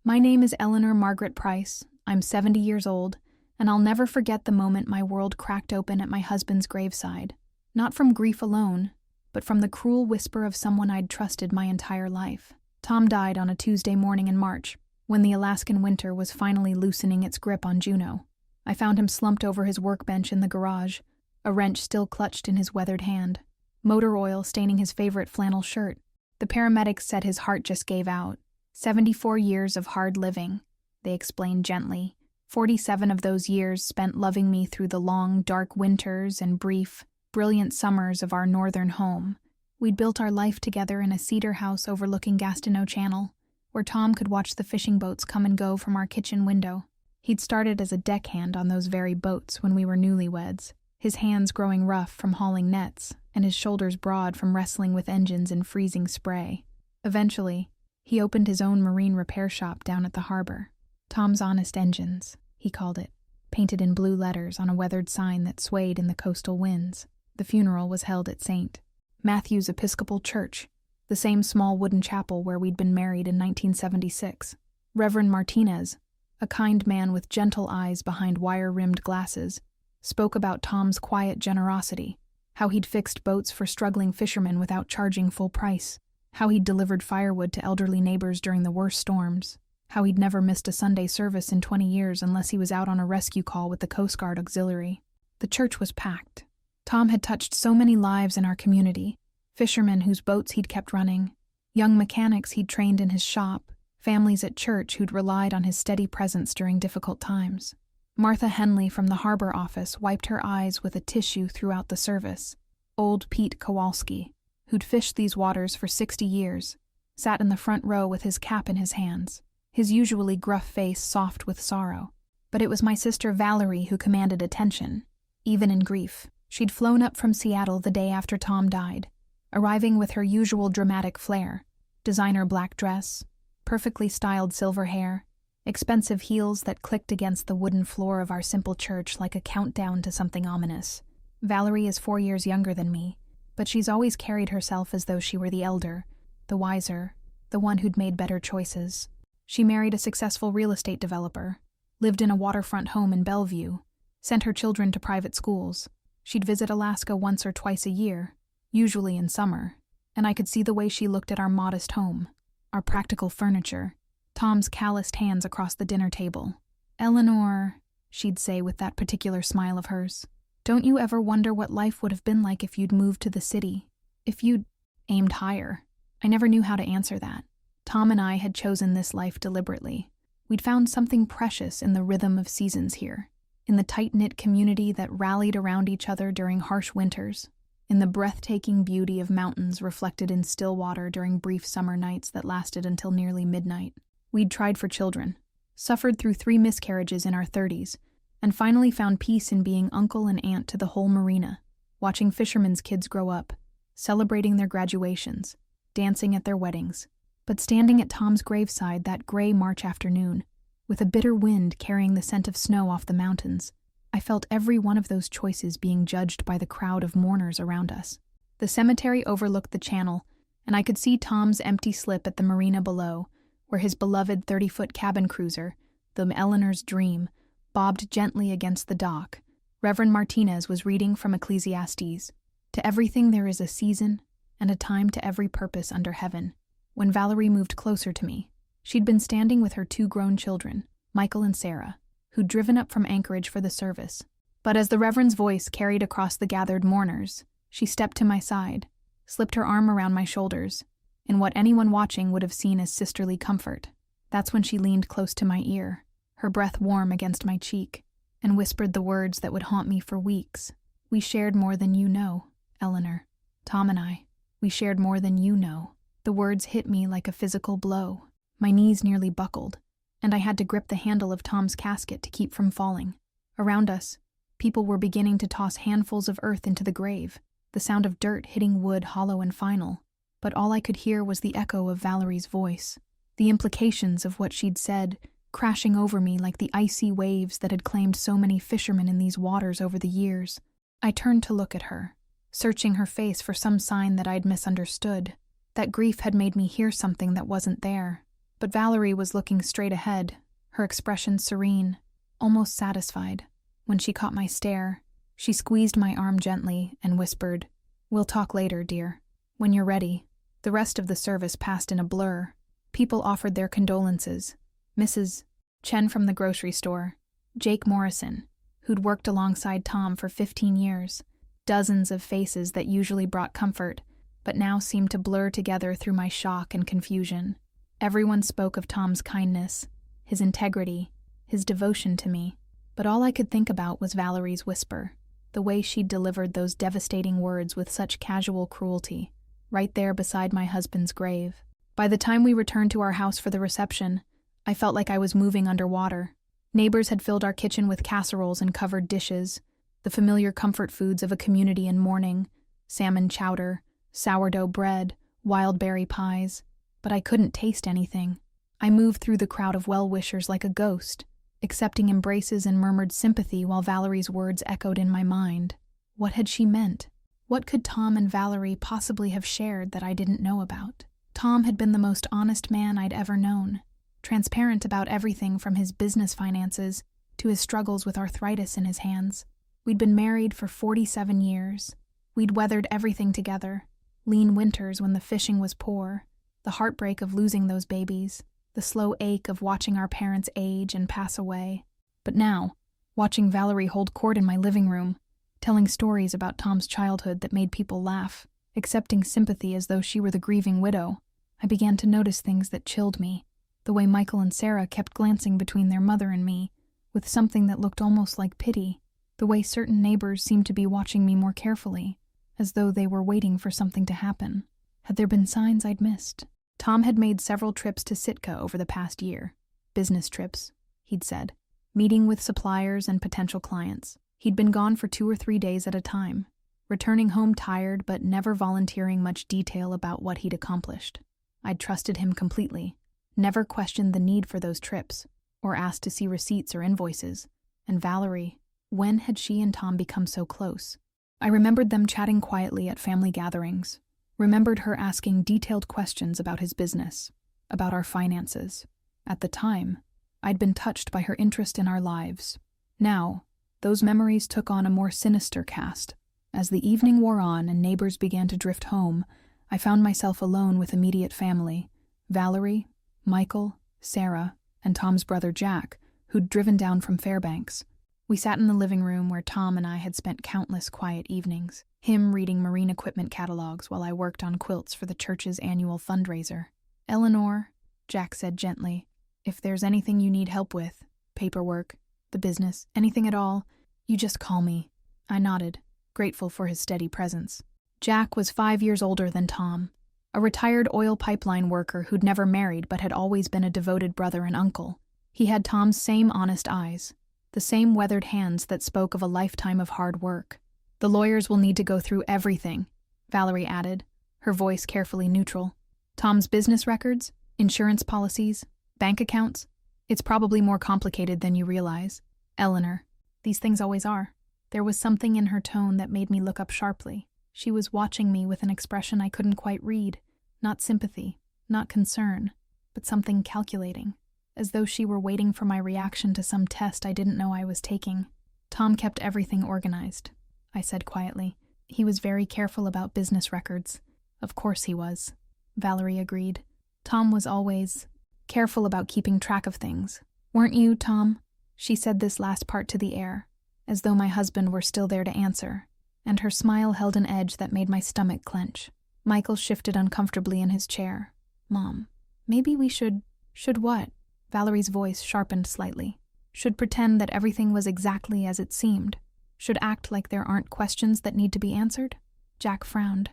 My name is Eleanor Margaret Price. I'm 70 years old, and I'll never forget the moment my world cracked open at my husband's graveside. Not from grief alone, but from the cruel whisper of someone I'd trusted my entire life. Tom died on a Tuesday morning in March, when the Alaskan winter was finally loosening its grip on Juneau. I found him slumped over his workbench in the garage, a wrench still clutched in his weathered hand, motor oil staining his favorite flannel shirt. The paramedics said his heart just gave out. 74 years of hard living, they explained gently. 47 of those years spent loving me through the long, dark winters and brief, brilliant summers of our northern home. We'd built our life together in a cedar house overlooking Gastineau Channel, where Tom could watch the fishing boats come and go from our kitchen window. He'd started as a deckhand on those very boats when we were newlyweds, his hands growing rough from hauling nets and his shoulders broad from wrestling with engines in freezing spray. Eventually, he opened his own marine repair shop down at the harbor. Tom's Honest Engines, he called it, painted in blue letters on a weathered sign that swayed in the coastal winds. The funeral was held at St. Matthew's Episcopal Church, the same small wooden chapel where we'd been married in 1976. Reverend Martinez, a kind man with gentle eyes behind wire-rimmed glasses, spoke about Tom's quiet generosity, how he'd fixed boats for struggling fishermen without charging full price, how he'd delivered firewood to elderly neighbors during the worst storms, how he'd never missed a Sunday service in 20 years unless he was out on a rescue call with the Coast Guard Auxiliary. The church was packed. Tom had touched so many lives in our community, fishermen whose boats he'd kept running, young mechanics he'd trained in his shop, families at church who'd relied on his steady presence during difficult times. Martha Henley from the harbor office wiped her eyes with a tissue throughout the service. Old Pete Kowalski, who'd fished these waters for 60 years, sat in the front row with his cap in his hands, his usually gruff face soft with sorrow. But it was my sister Valerie who commanded attention, even in grief. She'd flown up from Seattle the day after Tom died, arriving with her usual dramatic flair, designer black dress, perfectly styled silver hair, expensive heels that clicked against the wooden floor of our simple church like a countdown to something ominous. Valerie is 4 years younger than me, but she's always carried herself as though she were the elder, the wiser, the one who'd made better choices. She married a successful real estate developer, lived in a waterfront home in Bellevue, sent her children to private schools. She'd visit Alaska once or twice a year, usually in summer, and I could see the way she looked at our modest home, our practical furniture, Tom's calloused hands across the dinner table. "Eleanor," she'd say with that particular smile of hers, "don't you ever wonder what life would have been like if you'd moved to the city? If you'd aimed higher?" I never knew how to answer that. Tom and I had chosen this life deliberately. We'd found something precious in the rhythm of seasons here, in the tight-knit community that rallied around each other during harsh winters, in the breathtaking beauty of mountains reflected in still water during brief summer nights that lasted until nearly midnight. We'd tried for children, suffered through 3 miscarriages in our 30s, and finally found peace in being uncle and aunt to the whole marina, watching fishermen's kids grow up, celebrating their graduations, dancing at their weddings. But standing at Tom's graveside that gray March afternoon, with a bitter wind carrying the scent of snow off the mountains, I felt every one of those choices being judged by the crowd of mourners around us. The cemetery overlooked the channel, and I could see Tom's empty slip at the marina below, where his beloved 30-foot cabin cruiser, the Eleanor's Dream, bobbed gently against the dock. Reverend Martinez was reading from Ecclesiastes. "To everything there is a season, and a time to every purpose under heaven." When Valerie moved closer to me, she'd been standing with her 2 grown children, Michael and Sarah, who'd driven up from Anchorage for the service. But as the Reverend's voice carried across the gathered mourners, she stepped to my side, slipped her arm around my shoulders, in what anyone watching would have seen as sisterly comfort. That's when she leaned close to my ear, her breath warm against my cheek, and whispered the words that would haunt me for weeks. "We shared more than you know, Eleanor. Tom and I, we shared more than you know." The words hit me like a physical blow. My knees nearly buckled, and I had to grip the handle of Tom's casket to keep from falling. Around us, people were beginning to toss handfuls of earth into the grave, the sound of dirt hitting wood hollow and final. But all I could hear was the echo of Valerie's voice, the implications of what she'd said crashing over me like the icy waves that had claimed so many fishermen in these waters over the years. I turned to look at her, searching her face for some sign that I'd misunderstood, that grief had made me hear something that wasn't there. But Valerie was looking straight ahead, her expression serene, almost satisfied. When she caught my stare, she squeezed my arm gently and whispered, "We'll talk later, dear. When you're ready." The rest of the service passed in a blur. People offered their condolences. Mrs. Chen from the grocery store, Jake Morrison, who'd worked alongside Tom for 15 years, dozens of faces that usually brought comfort, but now seemed to blur together through my shock and confusion. Everyone spoke of Tom's kindness, his integrity, his devotion to me, but all I could think about was Valerie's whisper, the way she'd delivered those devastating words with such casual cruelty, right there beside my husband's grave. By the time we returned to our house for the reception, I felt like I was moving underwater. Neighbors had filled our kitchen with casseroles and covered dishes, the familiar comfort foods of a community in mourning: salmon chowder, sourdough bread, wild berry pies. But I couldn't taste anything. I moved through the crowd of well-wishers like a ghost, accepting embraces and murmured sympathy while Valerie's words echoed in my mind. What had she meant? What could Tom and Valerie possibly have shared that I didn't know about? Tom had been the most honest man I'd ever known, transparent about everything from his business finances to his struggles with arthritis in his hands. We'd been married for 47 years. We'd weathered everything together: lean winters when the fishing was poor, the heartbreak of losing those babies, the slow ache of watching our parents age and pass away. But now, watching Valerie hold court in my living room, telling stories about Tom's childhood that made people laugh, accepting sympathy as though she were the grieving widow, I began to notice things that chilled me. The way Michael and Sarah kept glancing between their mother and me, with something that looked almost like pity. The way certain neighbors seemed to be watching me more carefully, as though they were waiting for something to happen. Had there been signs I'd missed? Tom had made several trips to Sitka over the past year. Business trips, he'd said. Meeting with suppliers and potential clients. He'd been gone for 2 or 3 days at a time, returning home tired but never volunteering much detail about what he'd accomplished. I'd trusted him completely, never questioned the need for those trips, or asked to see receipts or invoices. And Valerie, when had she and Tom become so close? I remembered them chatting quietly at family gatherings, remembered her asking detailed questions about his business, about our finances. At the time, I'd been touched by her interest in our lives. Now, those memories took on a more sinister cast. As the evening wore on and neighbors began to drift home, I found myself alone with immediate family: Valerie, Michael, Sarah, and Tom's brother Jack, who'd driven down from Fairbanks. We sat in the living room where Tom and I had spent countless quiet evenings, him reading marine equipment catalogs while I worked on quilts for the church's annual fundraiser. "Eleanor," Jack said gently, "if there's anything you need help with, paperwork, the business, anything at all, you just call me." I nodded, grateful for his steady presence. Jack was 5 years older than Tom, a retired oil pipeline worker who'd never married but had always been a devoted brother and uncle. He had Tom's same honest eyes, the same weathered hands that spoke of a lifetime of hard work. "The lawyers will need to go through everything," Valerie added, her voice carefully neutral. "Tom's business records, insurance policies, bank accounts. It's probably more complicated than you realize. Eleanor, these things always are." There was something in her tone that made me look up sharply. She was watching me with an expression I couldn't quite read. Not sympathy, not concern, but something calculating, as though she were waiting for my reaction to some test I didn't know I was taking. "Tom kept everything organized," I said quietly. "He was very careful about business records." "Of course he was," Valerie agreed. "Tom was always careful about keeping track of things. Weren't you, Tom?" She said this last part to the air, as though my husband were still there to answer, and her smile held an edge that made my stomach clench. Michael shifted uncomfortably in his chair. "Mom, maybe we should..." "Should what?" Valerie's voice sharpened slightly. "Should pretend that everything was exactly as it seemed. Should act like there aren't questions that need to be answered?" Jack frowned.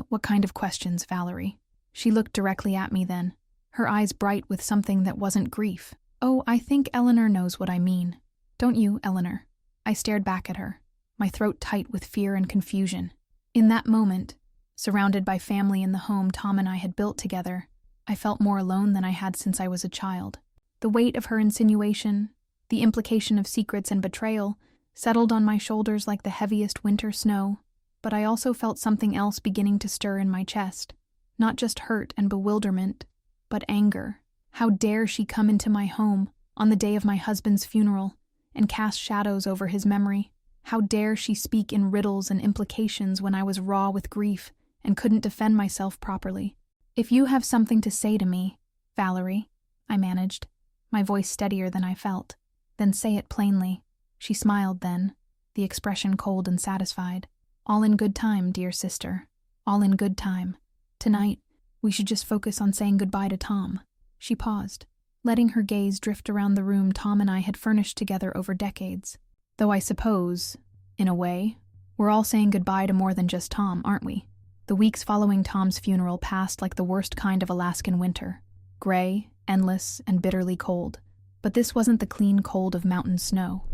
What kind of questions, Valerie?" She looked directly at me then, her eyes bright with something that wasn't grief. "Oh, I think Eleanor knows what I mean. Don't you, Eleanor?" I stared back at her, my throat tight with fear and confusion. In that moment, surrounded by family in the home Tom and I had built together, I felt more alone than I had since I was a child. The weight of her insinuation, the implication of secrets and betrayal, settled on my shoulders like the heaviest winter snow, but I also felt something else beginning to stir in my chest. Not just hurt and bewilderment, but anger. How dare she come into my home on the day of my husband's funeral and cast shadows over his memory? How dare she speak in riddles and implications when I was raw with grief and couldn't defend myself properly? If you have something to say to me, Valerie, I managed, my voice steadier than I felt, then say it plainly. She smiled then, the expression cold and satisfied. All in good time, dear sister. All in good time. Tonight, we should just focus on saying goodbye to Tom. She paused, letting her gaze drift around the room Tom and I had furnished together over decades. Though I suppose, in a way, we're all saying goodbye to more than just Tom, aren't we? The weeks following Tom's funeral passed like the worst kind of Alaskan winter. Gray, endless, and bitterly cold. But this wasn't the clean cold of mountain snow.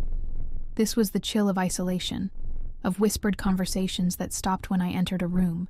This was the chill of isolation, of whispered conversations that stopped when I entered a room,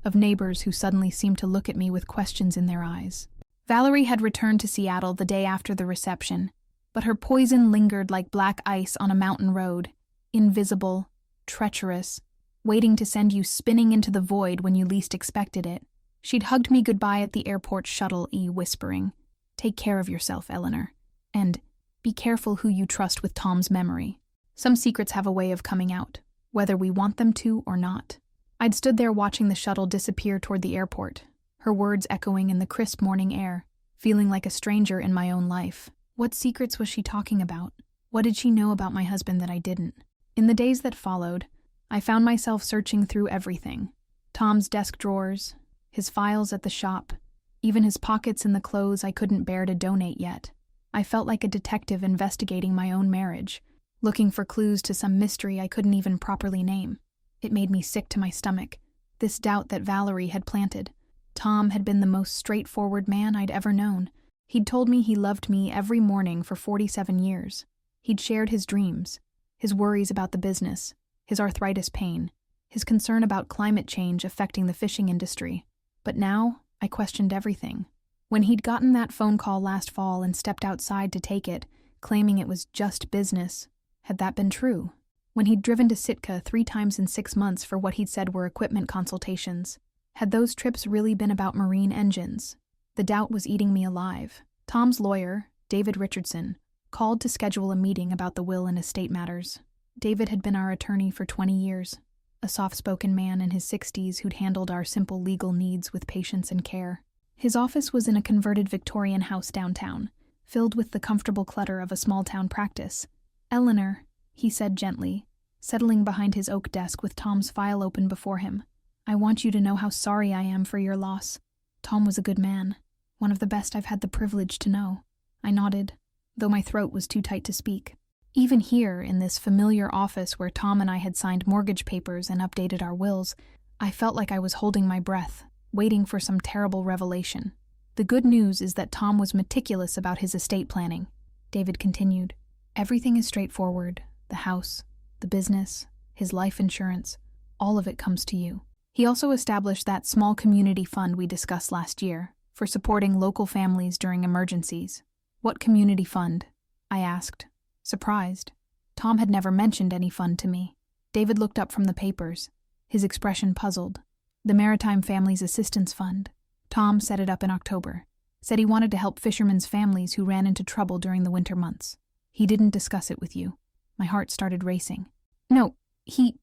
of neighbors who suddenly seemed to look at me with questions in their eyes. Valerie had returned to Seattle the day after the reception, but her poison lingered like black ice on a mountain road, invisible, treacherous, waiting to send you spinning into the void when you least expected it. She'd hugged me goodbye at the airport shuttle, whispering, "Take care of yourself, Eleanor, and be careful who you trust with Tom's memory. Some secrets have a way of coming out, whether we want them to or not." I'd stood there watching the shuttle disappear toward the airport, her words echoing in the crisp morning air, feeling like a stranger in my own life. What secrets was she talking about? What did she know about my husband that I didn't? In the days that followed, I found myself searching through everything. Tom's desk drawers, his files at the shop, even his pockets in the clothes I couldn't bear to donate yet. I felt like a detective investigating my own marriage, looking for clues to some mystery I couldn't even properly name. It made me sick to my stomach, this doubt that Valerie had planted. Tom had been the most straightforward man I'd ever known. He'd told me he loved me every morning for 47 years. He'd shared his dreams, his worries about the business, his arthritis pain, his concern about climate change affecting the fishing industry. But now, I questioned everything. When he'd gotten that phone call last fall and stepped outside to take it, claiming it was just business, had that been true? When he'd driven to Sitka 3 times in 6 months for what he'd said were equipment consultations, had those trips really been about marine engines? The doubt was eating me alive. Tom's lawyer, David Richardson, called to schedule a meeting about the will and estate matters. David had been our attorney for 20 years, a soft-spoken man in his 60s who'd handled our simple legal needs with patience and care. His office was in a converted Victorian house downtown, filled with the comfortable clutter of a small-town practice. "Eleanor," he said gently, settling behind his oak desk with Tom's file open before him, "I want you to know how sorry I am for your loss. Tom was a good man, one of the best I've had the privilege to know." I nodded, though my throat was too tight to speak. Even here, in this familiar office where Tom and I had signed mortgage papers and updated our wills, I felt like I was holding my breath, waiting for some terrible revelation. "The good news is that Tom was meticulous about his estate planning," David continued. "Everything is straightforward. The house, the business, his life insurance, all of it comes to you. He also established that small community fund we discussed last year for supporting local families during emergencies." "What community fund?" I asked, surprised. Tom had never mentioned any fund to me. David looked up from the papers, his expression puzzled. "The Maritime Families Assistance Fund. Tom set it up in October. Said he wanted to help fishermen's families who ran into trouble during the winter months. He didn't discuss it with you." My heart started racing. "No, he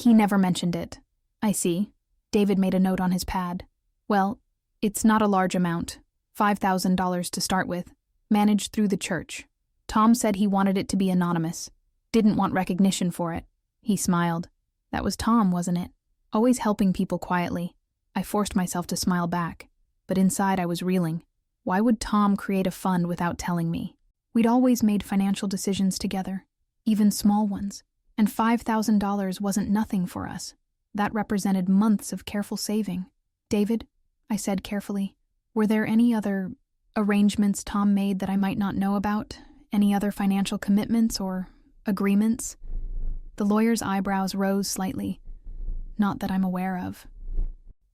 never mentioned it." "I see." David made a note on his pad. "Well, it's not a large amount, $5,000 to start with, managed through the church. Tom said he wanted it to be anonymous, didn't want recognition for it." He smiled. That was Tom, wasn't it? Always helping people quietly. I forced myself to smile back, but inside I was reeling. Why would Tom create a fund without telling me? We'd always made financial decisions together, even small ones, and $5,000 wasn't nothing for us. That represented months of careful saving. "David," I said carefully, "were there any other arrangements Tom made that I might not know about? Any other financial commitments or agreements?" The lawyer's eyebrows rose slightly. "Not that I'm aware of."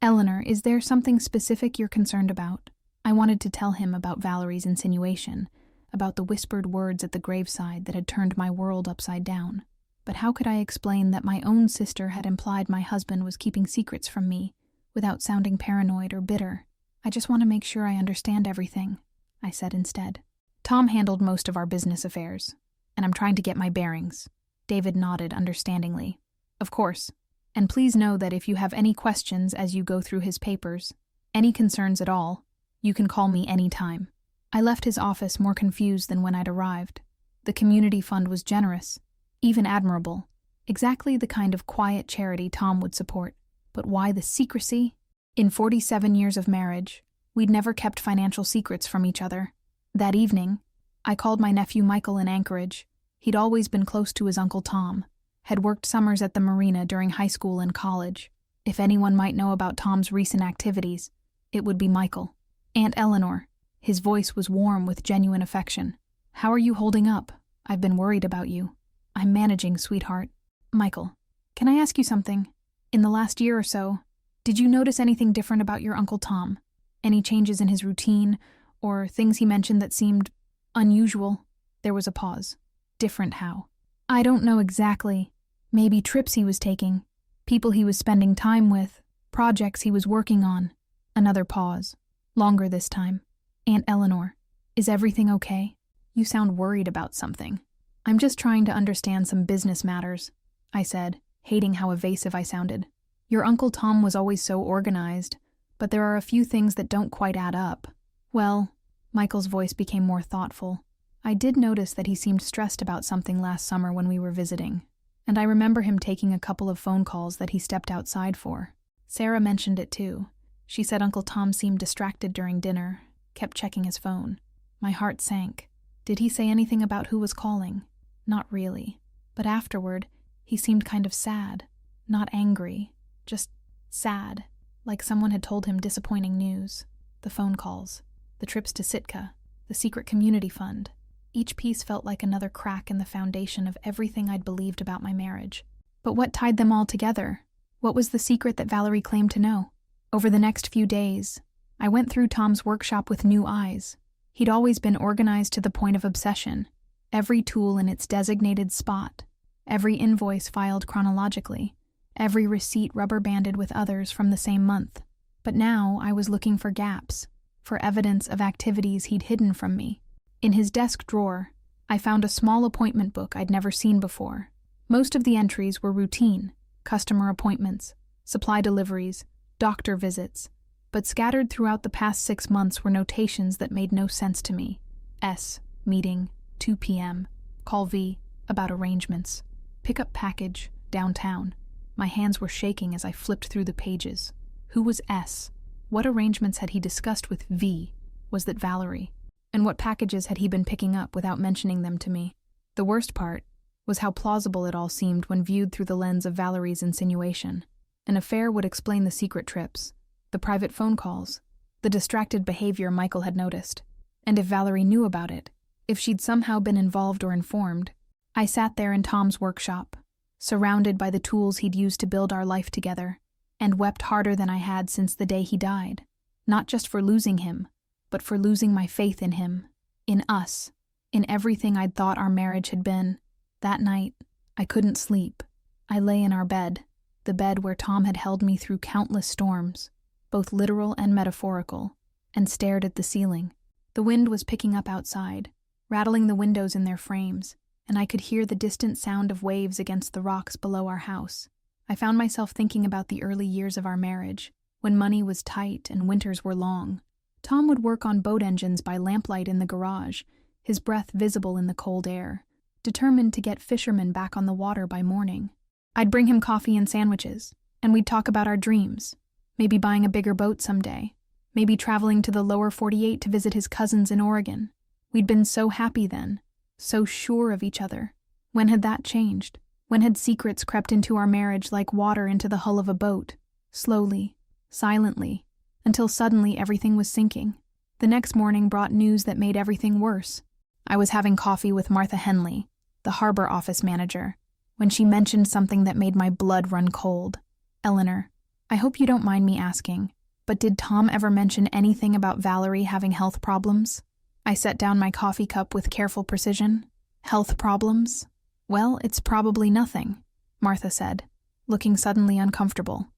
"Eleanor, is there something specific you're concerned about?" I wanted to tell him about Valerie's insinuation, about the whispered words at the graveside that had turned my world upside down. But how could I explain that my own sister had implied my husband was keeping secrets from me, without sounding paranoid or bitter? "I just want to make sure I understand everything," I said instead. Tom handled most of our business affairs, and I'm trying to get my bearings. David nodded understandingly. Of course. And please know that if you have any questions as you go through his papers, any concerns at all, you can call me any time. I left his office more confused than when I'd arrived. The community fund was generous, even admirable, exactly the kind of quiet charity Tom would support. But why the secrecy? In 47 years of marriage, we'd never kept financial secrets from each other. That evening, I called my nephew Michael in Anchorage. He'd always been close to his Uncle Tom, had worked summers at the marina during high school and college. If anyone might know about Tom's recent activities, it would be Michael. Aunt Eleanor. His voice was warm with genuine affection. How are you holding up? I've been worried about you. I'm managing, sweetheart. Michael, can I ask you something? In the last year or so, did you notice anything different about your Uncle Tom? Any changes in his routine, or things he mentioned that seemed unusual? There was a pause. Different how? I don't know exactly. Maybe trips he was taking, people he was spending time with, projects he was working on. Another pause. Longer this time. Aunt Eleanor, is everything okay? You sound worried about something. I'm just trying to understand some business matters, I said, hating how evasive I sounded. Your Uncle Tom was always so organized, but there are a few things that don't quite add up. Well, Michael's voice became more thoughtful. I did notice that he seemed stressed about something last summer when we were visiting, and I remember him taking a couple of phone calls that he stepped outside for. Sarah mentioned it too. She said Uncle Tom seemed distracted during dinner, kept checking his phone. My heart sank. Did he say anything about who was calling? Not really. But afterward, he seemed kind of sad. Not angry, just sad, like someone had told him disappointing news. The phone calls, the trips to Sitka, the secret community fund. Each piece felt like another crack in the foundation of everything I'd believed about my marriage. But what tied them all together? What was the secret that Valerie claimed to know? Over the next few days, I went through Tom's workshop with new eyes. He'd always been organized to the point of obsession. Every tool in its designated spot, every invoice filed chronologically, every receipt rubber-banded with others from the same month. But now I was looking for gaps, for evidence of activities he'd hidden from me. In his desk drawer, I found a small appointment book I'd never seen before. Most of the entries were routine, customer appointments, supply deliveries, doctor visits, but scattered throughout the past 6 months were notations that made no sense to me. S. Meeting, 2 p.m. Call V. About arrangements. Pickup package, downtown. My hands were shaking as I flipped through the pages. Who was S? What arrangements had he discussed with V? Was that Valerie? And what packages had he been picking up without mentioning them to me? The worst part was how plausible it all seemed when viewed through the lens of Valerie's insinuation. An affair would explain the secret trips, the private phone calls, the distracted behavior Michael had noticed. And if Valerie knew about it, if she'd somehow been involved or informed, I sat there in Tom's workshop, surrounded by the tools he'd used to build our life together, and wept harder than I had since the day he died. Not just for losing him, but for losing my faith in him, in us, in everything I'd thought our marriage had been. That night, I couldn't sleep. I lay in our bed, the bed where Tom had held me through countless storms, both literal and metaphorical, and stared at the ceiling. The wind was picking up outside, rattling the windows in their frames, and I could hear the distant sound of waves against the rocks below our house. I found myself thinking about the early years of our marriage, when money was tight and winters were long. Tom would work on boat engines by lamplight in the garage, his breath visible in the cold air, determined to get fishermen back on the water by morning. I'd bring him coffee and sandwiches, and we'd talk about our dreams, maybe buying a bigger boat someday, maybe traveling to the lower 48 to visit his cousins in Oregon. We'd been so happy then, so sure of each other. When had that changed? When had secrets crept into our marriage like water into the hull of a boat, slowly, silently, until suddenly everything was sinking? The next morning brought news that made everything worse. I was having coffee with Martha Henley, the harbor office manager, when she mentioned something that made my blood run cold. Eleanor, I hope you don't mind me asking, but did Tom ever mention anything about Valerie having health problems? I set down my coffee cup with careful precision. Health problems? Well, it's probably nothing, Martha said, looking suddenly uncomfortable.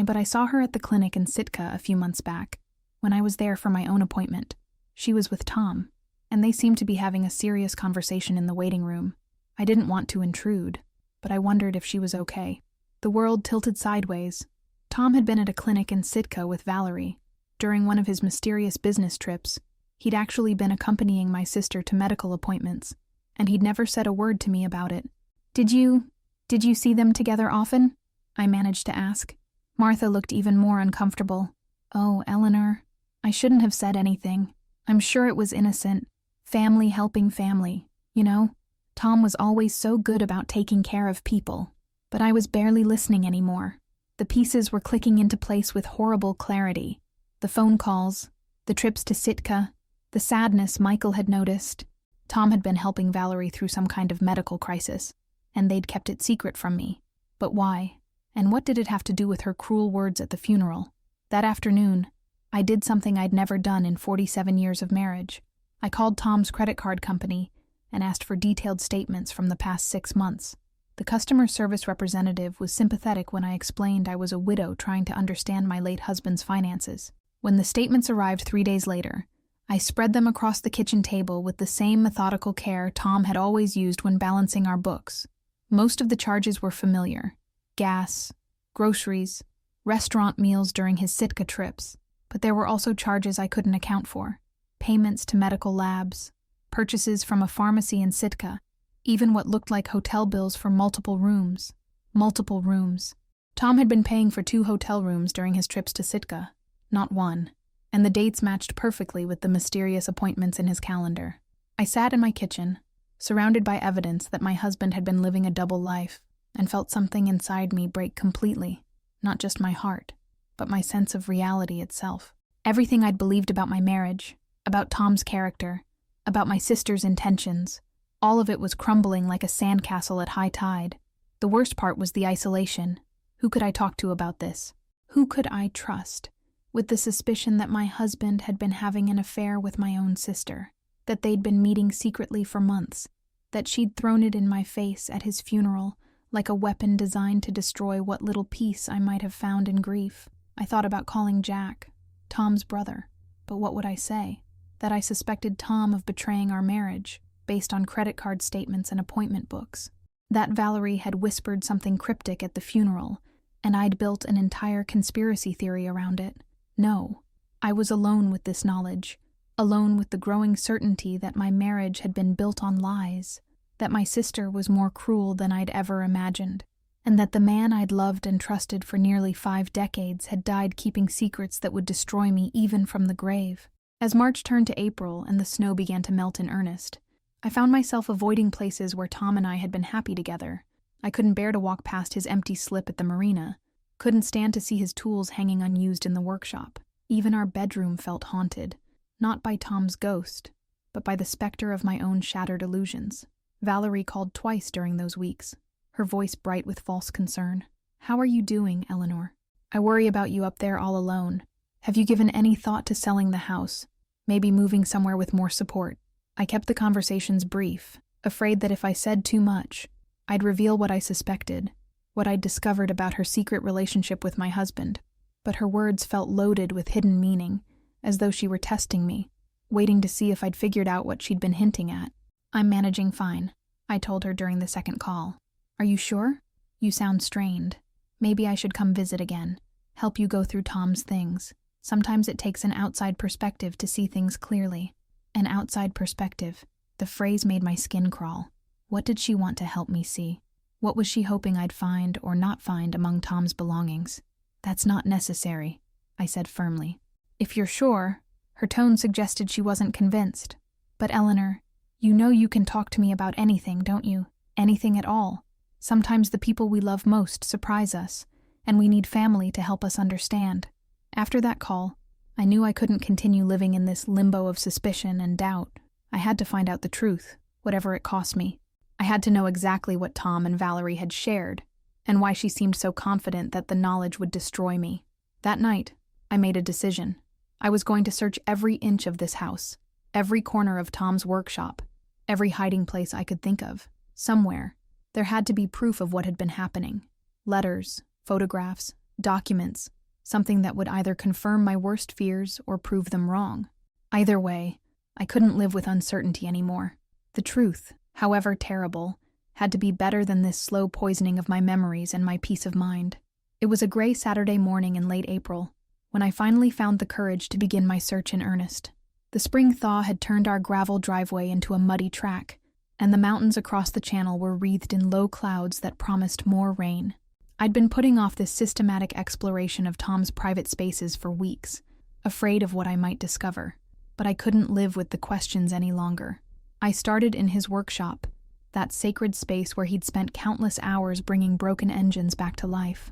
But I saw her at the clinic in Sitka a few months back, when I was there for my own appointment. She was with Tom, and they seemed to be having a serious conversation in the waiting room. I didn't want to intrude, but I wondered if she was okay. The world tilted sideways. Tom had been at a clinic in Sitka with Valerie. During one of his mysterious business trips, he'd actually been accompanying my sister to medical appointments, and he'd never said a word to me about it. Did you see them together often?" I managed to ask. Martha looked even more uncomfortable. "Oh, Eleanor, I shouldn't have said anything. I'm sure it was innocent. Family helping family, you know? Tom was always so good about taking care of people." But I was barely listening anymore. The pieces were clicking into place with horrible clarity. The phone calls, the trips to Sitka, the sadness Michael had noticed. Tom had been helping Valerie through some kind of medical crisis, and they'd kept it secret from me. But why? And what did it have to do with her cruel words at the funeral? That afternoon, I did something I'd never done in 47 years of marriage. I called Tom's credit card company and asked for detailed statements from the past 6 months. The customer service representative was sympathetic when I explained I was a widow trying to understand my late husband's finances. When the statements arrived 3 days later, I spread them across the kitchen table with the same methodical care Tom had always used when balancing our books. Most of the charges were familiar: gas, groceries, restaurant meals during his Sitka trips. But there were also charges I couldn't account for: payments to medical labs, purchases from a pharmacy in Sitka, even what looked like hotel bills for multiple rooms. Multiple rooms. Tom had been paying for 2 hotel rooms during his trips to Sitka, not 1, and the dates matched perfectly with the mysterious appointments in his calendar. I sat in my kitchen, surrounded by evidence that my husband had been living a double life, and felt something inside me break completely, not just my heart, but my sense of reality itself. Everything I'd believed about my marriage, about Tom's character, about my sister's intentions, all of it was crumbling like a sandcastle at high tide. The worst part was the isolation. Who could I talk to about this? Who could I trust, with the suspicion that my husband had been having an affair with my own sister, that they'd been meeting secretly for months, that she'd thrown it in my face at his funeral like a weapon designed to destroy what little peace I might have found in grief? I thought about calling Jack, Tom's brother, but what would I say? That I suspected Tom of betraying our marriage, based on credit card statements and appointment books. That Valerie had whispered something cryptic at the funeral, and I'd built an entire conspiracy theory around it. No, I was alone with this knowledge, alone with the growing certainty that my marriage had been built on lies, that my sister was more cruel than I'd ever imagined, and that the man I'd loved and trusted for nearly 5 decades had died keeping secrets that would destroy me even from the grave. As March turned to April and the snow began to melt in earnest, I found myself avoiding places where Tom and I had been happy together. I couldn't bear to walk past his empty slip at the marina, couldn't stand to see his tools hanging unused in the workshop. Even our bedroom felt haunted, not by Tom's ghost, but by the specter of my own shattered illusions. Valerie called twice during those weeks, her voice bright with false concern. "How are you doing, Eleanor? I worry about you up there all alone. Have you given any thought to selling the house? Maybe moving somewhere with more support?" I kept the conversations brief, afraid that if I said too much, I'd reveal what I suspected, what I'd discovered about her secret relationship with my husband. But her words felt loaded with hidden meaning, as though she were testing me, waiting to see if I'd figured out what she'd been hinting at. "I'm managing fine," I told her during the second call. "Are you sure? You sound strained. Maybe I should come visit again, help you go through Tom's things. Sometimes it takes an outside perspective to see things clearly." An outside perspective. The phrase made my skin crawl. What did she want to help me see? What was she hoping I'd find or not find among Tom's belongings? "That's not necessary," I said firmly. "If you're sure," her tone suggested she wasn't convinced. "But Eleanor, you know you can talk to me about anything, don't you? Anything at all. Sometimes the people we love most surprise us, and we need family to help us understand." After that call, I knew I couldn't continue living in this limbo of suspicion and doubt. I had to find out the truth, whatever it cost me. I had to know exactly what Tom and Valerie had shared, and why she seemed so confident that the knowledge would destroy me. That night, I made a decision. I was going to search every inch of this house, every corner of Tom's workshop, every hiding place I could think of. Somewhere, there had to be proof of what had been happening. Letters, photographs, documents, something that would either confirm my worst fears or prove them wrong. Either way, I couldn't live with uncertainty anymore. The truth, however terrible, had to be better than this slow poisoning of my memories and my peace of mind. It was a gray Saturday morning in late April, when I finally found the courage to begin my search in earnest. The spring thaw had turned our gravel driveway into a muddy track, and the mountains across the channel were wreathed in low clouds that promised more rain. I'd been putting off this systematic exploration of Tom's private spaces for weeks, afraid of what I might discover, but I couldn't live with the questions any longer. I started in his workshop, that sacred space where he'd spent countless hours bringing broken engines back to life.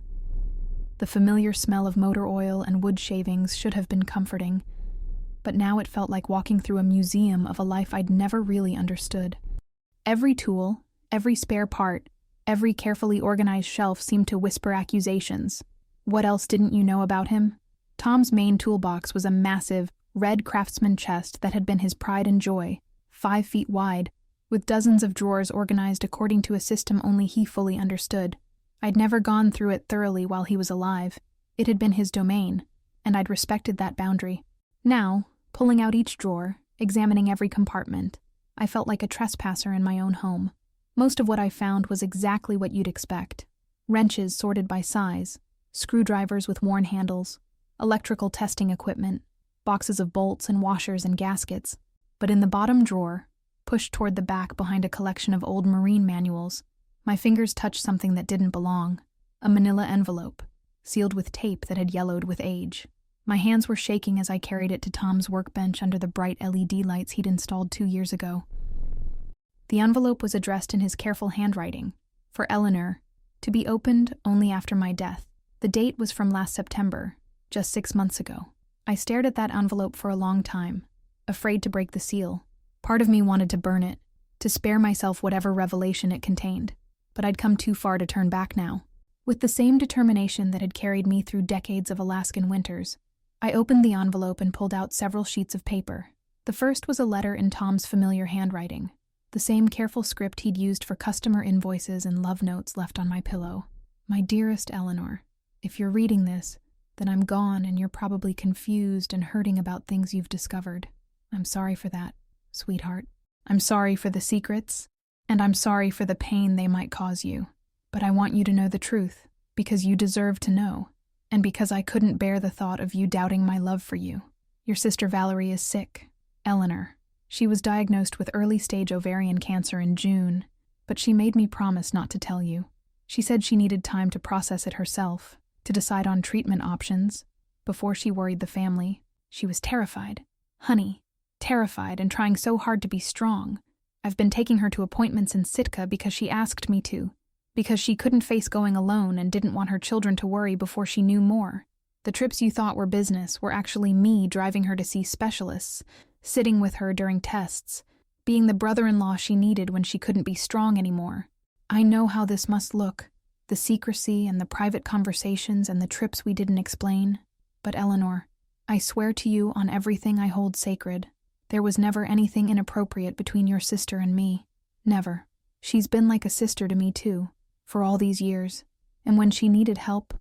The familiar smell of motor oil and wood shavings should have been comforting, but now it felt like walking through a museum of a life I'd never really understood. Every tool, every spare part, every carefully organized shelf seemed to whisper accusations. What else didn't you know about him? Tom's main toolbox was a massive, red Craftsman chest that had been his pride and joy, 5 feet wide, with dozens of drawers organized according to a system only he fully understood. I'd never gone through it thoroughly while he was alive. It had been his domain, and I'd respected that boundary. Now, pulling out each drawer, examining every compartment, I felt like a trespasser in my own home. Most of what I found was exactly what you'd expect. Wrenches sorted by size, screwdrivers with worn handles, electrical testing equipment, boxes of bolts and washers and gaskets. But in the bottom drawer, pushed toward the back behind a collection of old marine manuals, my fingers touched something that didn't belong, a manila envelope, sealed with tape that had yellowed with age. My hands were shaking as I carried it to Tom's workbench under the bright LED lights he'd installed 2 years ago. The envelope was addressed in his careful handwriting, for Eleanor, to be opened only after my death. The date was from last September, just 6 months ago. I stared at that envelope for a long time, afraid to break the seal. Part of me wanted to burn it, to spare myself whatever revelation it contained, but I'd come too far to turn back now. With the same determination that had carried me through decades of Alaskan winters, I opened the envelope and pulled out several sheets of paper. The first was a letter in Tom's familiar handwriting, the same careful script he'd used for customer invoices and love notes left on my pillow. My dearest Eleanor, if you're reading this, then I'm gone and you're probably confused and hurting about things you've discovered. I'm sorry for that, sweetheart. I'm sorry for the secrets, and I'm sorry for the pain they might cause you. But I want you to know the truth, because you deserve to know, and because I couldn't bear the thought of you doubting my love for you. Your sister Valerie is sick, Eleanor. She was diagnosed with early-stage ovarian cancer in June, but she made me promise not to tell you. She said she needed time to process it herself, to decide on treatment options, before she worried the family. She was terrified. Honey, terrified and trying so hard to be strong. I've been taking her to appointments in Sitka because she asked me to, because she couldn't face going alone and didn't want her children to worry before she knew more. The trips you thought were business were actually me driving her to see specialists, sitting with her during tests, being the brother-in-law she needed when she couldn't be strong anymore. I know how this must look, the secrecy and the private conversations and the trips we didn't explain. But Eleanor, I swear to you on everything I hold sacred, there was never anything inappropriate between your sister and me. Never. She's been like a sister to me too, for all these years. And when she needed help,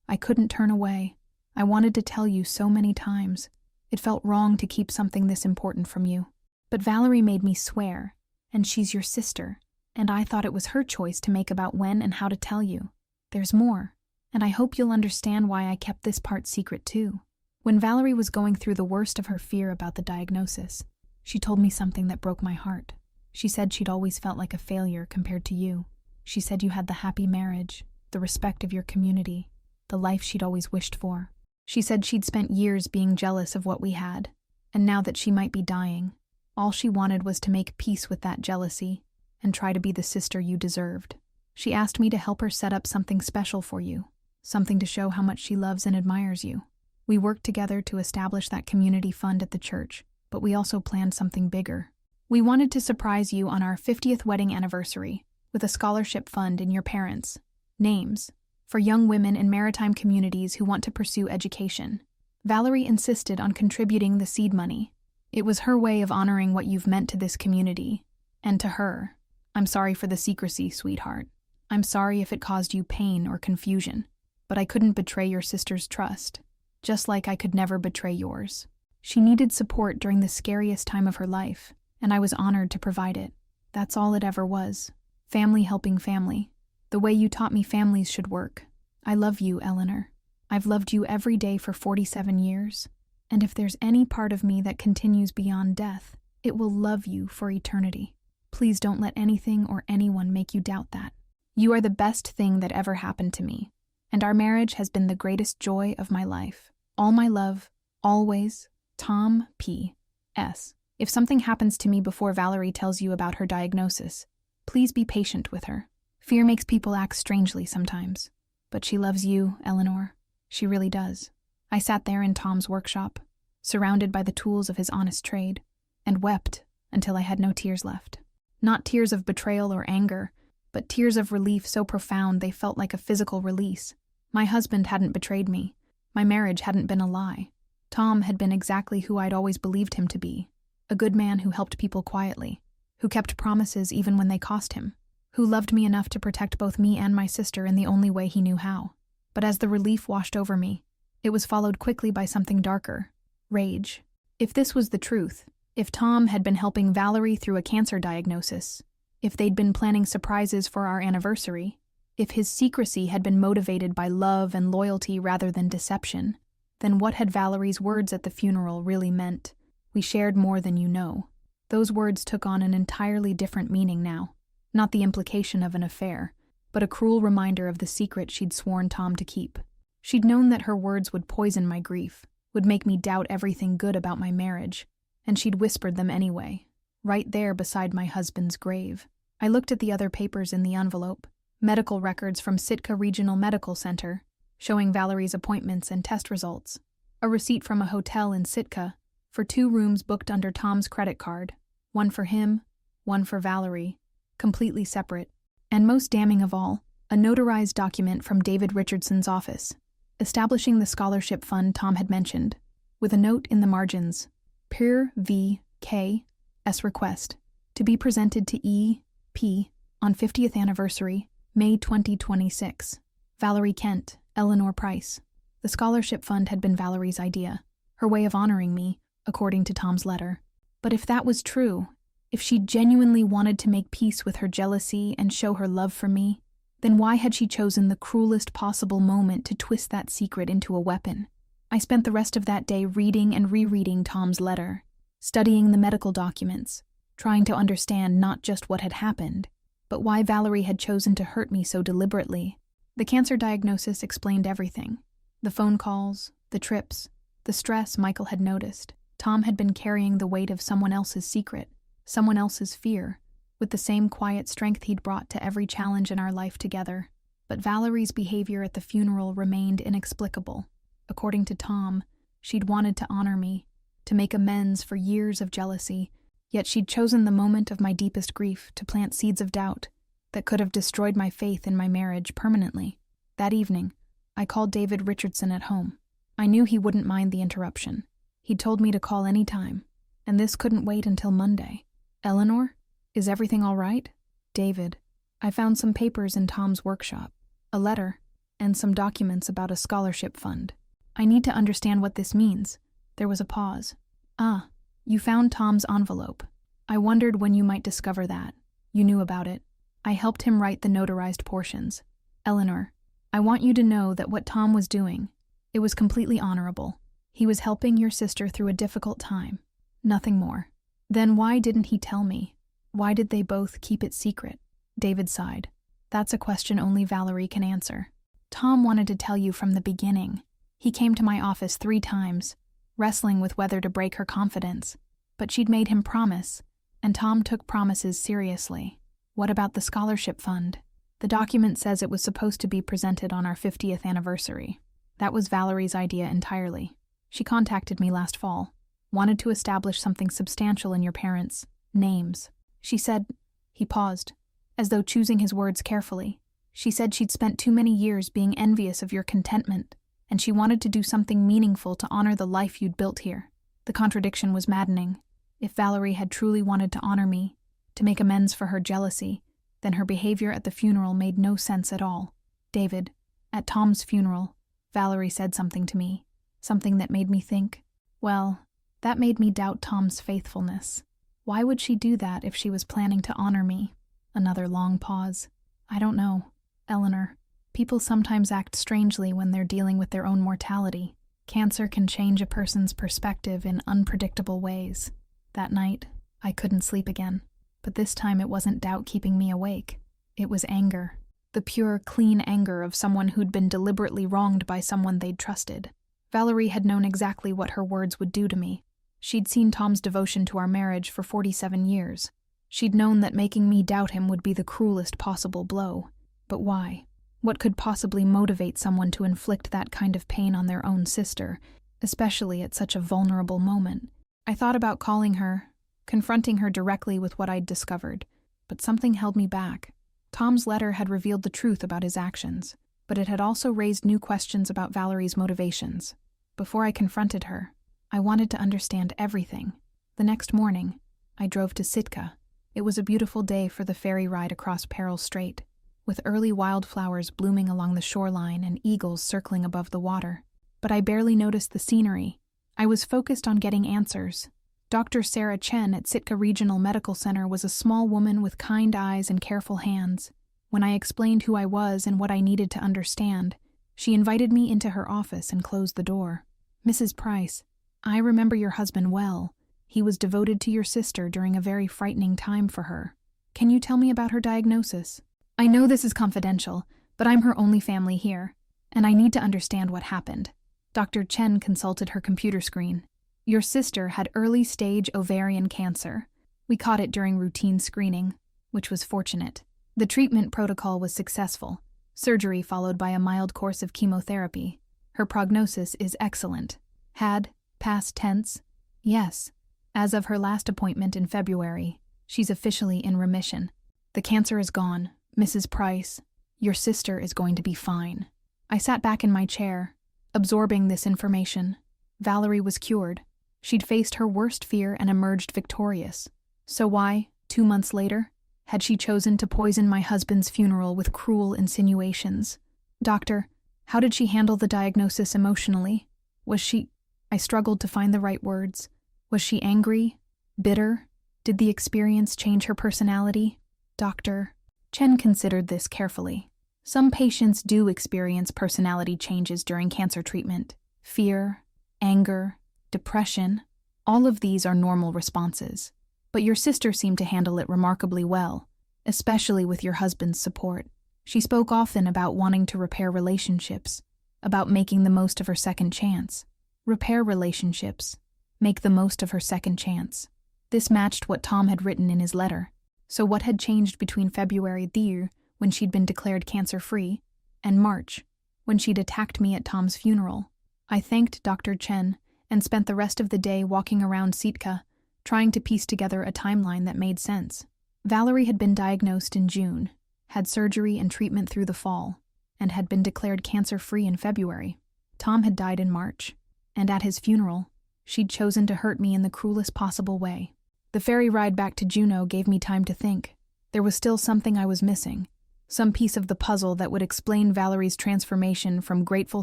I couldn't turn away. I wanted to tell you so many times. It felt wrong to keep something this important from you. But Valerie made me swear, and she's your sister, and I thought it was her choice to make about when and how to tell you. There's more, and I hope you'll understand why I kept this part secret too. When Valerie was going through the worst of her fear about the diagnosis, she told me something that broke my heart. She said she'd always felt like a failure compared to you. She said you had the happy marriage, the respect of your community, the life she'd always wished for. She said she'd spent years being jealous of what we had, and now that she might be dying, all she wanted was to make peace with that jealousy and try to be the sister you deserved. She asked me to help her set up something special for you, something to show how much she loves and admires you. We worked together to establish that community fund at the church, but we also planned something bigger. We wanted to surprise you on our 50th wedding anniversary with a scholarship fund in your parents' names for young women in maritime communities who want to pursue education. Valerie insisted on contributing the seed money. It was her way of honoring what you've meant to this community, and to her. I'm sorry for the secrecy, sweetheart. I'm sorry if it caused you pain or confusion, but I couldn't betray your sister's trust, just like I could never betray yours. She needed support during the scariest time of her life, and I was honored to provide it. That's all it ever was. Family helping family. The way you taught me families should work. I love you, Eleanor. I've loved you every day for 47 years, and if there's any part of me that continues beyond death, it will love you for eternity. Please don't let anything or anyone make you doubt that. You are the best thing that ever happened to me, and our marriage has been the greatest joy of my life. All my love, always, Tom P.S. If something happens to me before Valerie tells you about her diagnosis, please be patient with her. Fear makes people act strangely sometimes, but she loves you, Eleanor. She really does. I sat there in Tom's workshop, surrounded by the tools of his honest trade, and wept until I had no tears left. Not tears of betrayal or anger, but tears of relief so profound they felt like a physical release. My husband hadn't betrayed me. My marriage hadn't been a lie. Tom had been exactly who I'd always believed him to be. A good man who helped people quietly, who kept promises even when they cost him, who loved me enough to protect both me and my sister in the only way he knew how. But as the relief washed over me, it was followed quickly by something darker: rage. If this was the truth, if Tom had been helping Valerie through a cancer diagnosis, if they'd been planning surprises for our anniversary, if his secrecy had been motivated by love and loyalty rather than deception, then what had Valerie's words at the funeral really meant? We shared more than you know. Those words took on an entirely different meaning now. Not the implication of an affair, but a cruel reminder of the secret she'd sworn Tom to keep. She'd known that her words would poison my grief, would make me doubt everything good about my marriage, and she'd whispered them anyway, right there beside my husband's grave. I looked at the other papers in the envelope, medical records from Sitka Regional Medical Center, showing Valerie's appointments and test results, a receipt from a hotel in Sitka for 2 rooms booked under Tom's credit card, one for him, one for Valerie, completely separate, and most damning of all, a notarized document from David Richardson's office, establishing the scholarship fund Tom had mentioned, with a note in the margins: Per V. K. S. request, to be presented to E. P. on 50th anniversary, May 2026. Valerie Kent, Eleanor Price. The scholarship fund had been Valerie's idea, her way of honoring me, according to Tom's letter. But if that was true, if she genuinely wanted to make peace with her jealousy and show her love for me, then why had she chosen the cruelest possible moment to twist that secret into a weapon? I spent the rest of that day reading and rereading Tom's letter, studying the medical documents, trying to understand not just what had happened, but why Valerie had chosen to hurt me so deliberately. The cancer diagnosis explained everything. The phone calls, the trips, the stress Michael had noticed. Tom had been carrying the weight of someone else's secret, someone else's fear, with the same quiet strength he'd brought to every challenge in our life together. But Valerie's behavior at the funeral remained inexplicable. According to Tom, she'd wanted to honor me, to make amends for years of jealousy, yet she'd chosen the moment of my deepest grief to plant seeds of doubt that could have destroyed my faith in my marriage permanently. That evening, I called David Richardson at home. I knew he wouldn't mind the interruption. He'd told me to call any time, and this couldn't wait until Monday. Eleanor, is everything all right? David, I found some papers in Tom's workshop, a letter, and some documents about a scholarship fund. I need to understand what this means. There was a pause. Ah, you found Tom's envelope. I wondered when you might discover that. You knew about it. I helped him write the notarized portions. Eleanor, I want you to know that what Tom was doing, it was completely honorable. He was helping your sister through a difficult time. Nothing more. Then why didn't he tell me? Why did they both keep it secret? David sighed. That's a question only Valerie can answer. Tom wanted to tell you from the beginning. He came to my office 3 times, wrestling with whether to break her confidence. But she'd made him promise, and Tom took promises seriously. What about the scholarship fund? The document says it was supposed to be presented on our 50th anniversary. That was Valerie's idea entirely. She contacted me last fall, wanted to establish something substantial in your parents' names. She said, he paused, as though choosing his words carefully. She said she'd spent too many years being envious of your contentment, and she wanted to do something meaningful to honor the life you'd built here. The contradiction was maddening. If Valerie had truly wanted to honor me, to make amends for her jealousy, then her behavior at the funeral made no sense at all. David, at Tom's funeral, Valerie said something to me, something that made me think. Well, That made me doubt Tom's faithfulness. Why would she do that if she was planning to honor me? Another long pause. I don't know, Eleanor. People sometimes act strangely when they're dealing with their own mortality. Cancer can change a person's perspective in unpredictable ways. That night, I couldn't sleep again. But this time it wasn't doubt keeping me awake. It was anger. The pure, clean anger of someone who'd been deliberately wronged by someone they'd trusted. Valerie had known exactly what her words would do to me. She'd seen Tom's devotion to our marriage for 47 years. She'd known that making me doubt him would be the cruelest possible blow. But why? What could possibly motivate someone to inflict that kind of pain on their own sister, especially at such a vulnerable moment? I thought about calling her, confronting her directly with what I'd discovered, but something held me back. Tom's letter had revealed the truth about his actions, but it had also raised new questions about Valerie's motivations. Before I confronted her, I wanted to understand everything. The next morning, I drove to Sitka. It was a beautiful day for the ferry ride across Peril Strait, with early wildflowers blooming along the shoreline and eagles circling above the water. But I barely noticed the scenery. I was focused on getting answers. Dr. Sarah Chen at Sitka Regional Medical Center was a small woman with kind eyes and careful hands. When I explained who I was and what I needed to understand, she invited me into her office and closed the door. Mrs. Price, I remember your husband well. He was devoted to your sister during a very frightening time for her. Can you tell me about her diagnosis? I know this is confidential, but I'm her only family here, and I need to understand what happened. Dr. Chen consulted her computer screen. Your sister had early-stage ovarian cancer. We caught it during routine screening, which was fortunate. The treatment protocol was successful. Surgery followed by a mild course of chemotherapy. Her prognosis is excellent. Had, past tense, yes. As of her last appointment in February, she's officially in remission. The cancer is gone. Mrs. Price, your sister is going to be fine. I sat back in my chair, absorbing this information. Valerie was cured. She'd faced her worst fear and emerged victorious. So why, 2 months later, had she chosen to poison my husband's funeral with cruel insinuations? Doctor, how did she handle the diagnosis emotionally? I struggled to find the right words. Was she angry? Bitter? Did the experience change her personality? Dr. Chen considered this carefully. Some patients do experience personality changes during cancer treatment. Fear, anger, depression, all of these are normal responses. But your sister seemed to handle it remarkably well, especially with your husband's support. She spoke often about wanting to repair relationships, about making the most of her second chance. Repair relationships, make the most of her second chance. This matched what Tom had written in his letter. So what had changed between February there, when she'd been declared cancer-free, and March, when she'd attacked me at Tom's funeral? I thanked Dr. Chen and spent the rest of the day walking around Sitka, trying to piece together a timeline that made sense. Valerie had been diagnosed in June, had surgery and treatment through the fall, and had been declared cancer-free in February. Tom had died in March, and at his funeral, she'd chosen to hurt me in the cruelest possible way. The ferry ride back to Juneau gave me time to think. There was still something I was missing, some piece of the puzzle that would explain Valerie's transformation from grateful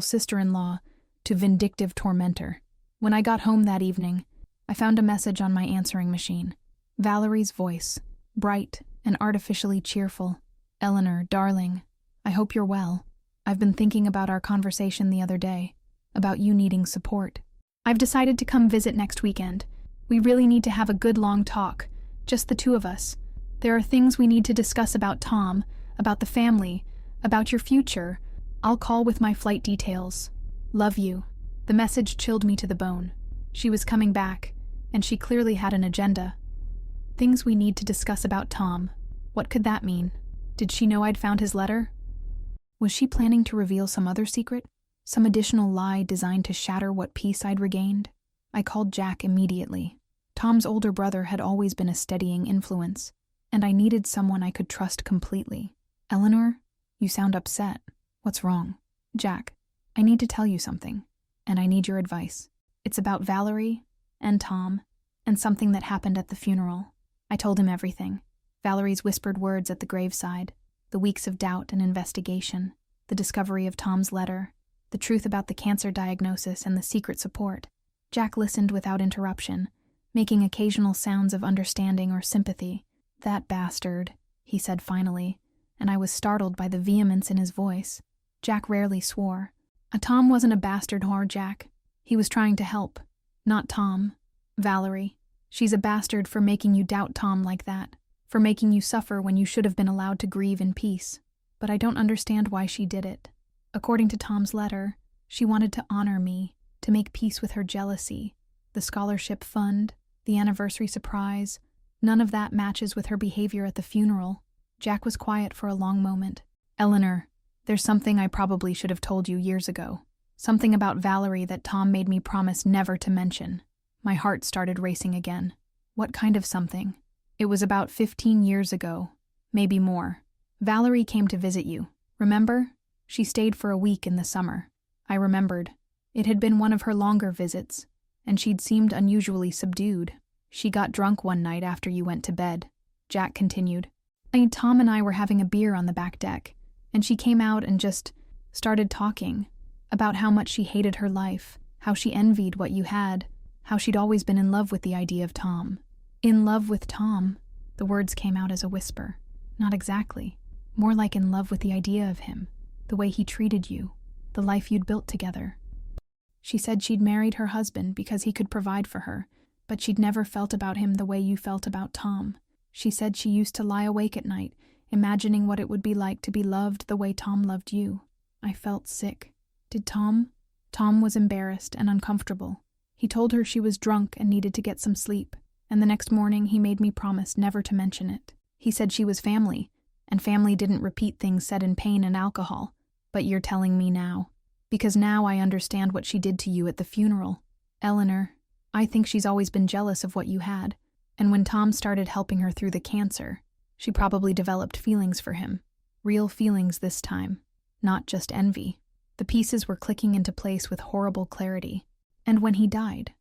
sister-in-law to vindictive tormentor. When I got home that evening, I found a message on my answering machine. Valerie's voice, bright and artificially cheerful. Eleanor, darling, I hope you're well. I've been thinking about our conversation the other day, about you needing support. I've decided to come visit next weekend. We really need to have a good long talk, just the two of us. There are things we need to discuss about Tom, about the family, about your future. I'll call with my flight details. Love you. The message chilled me to the bone. She was coming back, and she clearly had an agenda. Things we need to discuss about Tom. What could that mean? Did she know I'd found his letter? Was she planning to reveal some other secret? Some additional lie designed to shatter what peace I'd regained? I called Jack immediately. Tom's older brother had always been a steadying influence, and I needed someone I could trust completely. Eleanor, you sound upset. What's wrong? Jack, I need to tell you something, and I need your advice. It's about Valerie and Tom and something that happened at the funeral. I told him everything. Valerie's whispered words at the graveside, the weeks of doubt and investigation, the discovery of Tom's letter, the truth about the cancer diagnosis and the secret support. Jack listened without interruption, making occasional sounds of understanding or sympathy. "That bastard," he said finally, and I was startled by the vehemence in his voice. Jack rarely swore. Tom wasn't a bastard whore, Jack. He was trying to help. Not Tom. Valerie. She's a bastard for making you doubt Tom like that, for making you suffer when you should have been allowed to grieve in peace. But I don't understand why she did it. According to Tom's letter, she wanted to honor me, to make peace with her jealousy. The scholarship fund, the anniversary surprise, none of that matches with her behavior at the funeral. Jack was quiet for a long moment. "Eleanor, there's something I probably should have told you years ago. Something about Valerie that Tom made me promise never to mention." My heart started racing again. "What kind of something?" "It was about 15 years ago, maybe more. Valerie came to visit you. Remember? She stayed for a week in the summer." I remembered. It had been one of her longer visits, and she'd seemed unusually subdued. "She got drunk one night after you went to bed," Jack continued. "Tom and I were having a beer on the back deck, and she came out and just started talking about how much she hated her life, how she envied what you had, how she'd always been in love with the idea of Tom." "In love with Tom?" The words came out as a whisper. "Not exactly. More like in love with the idea of him, the way he treated you, the life you'd built together. She said she'd married her husband because he could provide for her, but she'd never felt about him the way you felt about Tom. She said she used to lie awake at night, imagining what it would be like to be loved the way Tom loved you. I felt sick. Did Tom? Tom was embarrassed and uncomfortable. He told her she was drunk and needed to get some sleep, and the next morning he made me promise never to mention it. He said she was family, and family didn't repeat things said in pain and alcohol. But you're telling me now. Because now I understand what she did to you at the funeral. Eleanor, I think she's always been jealous of what you had, and when Tom started helping her through the cancer, she probably developed feelings for him. Real feelings this time, not just envy. The pieces were clicking into place with horrible clarity. And when he died,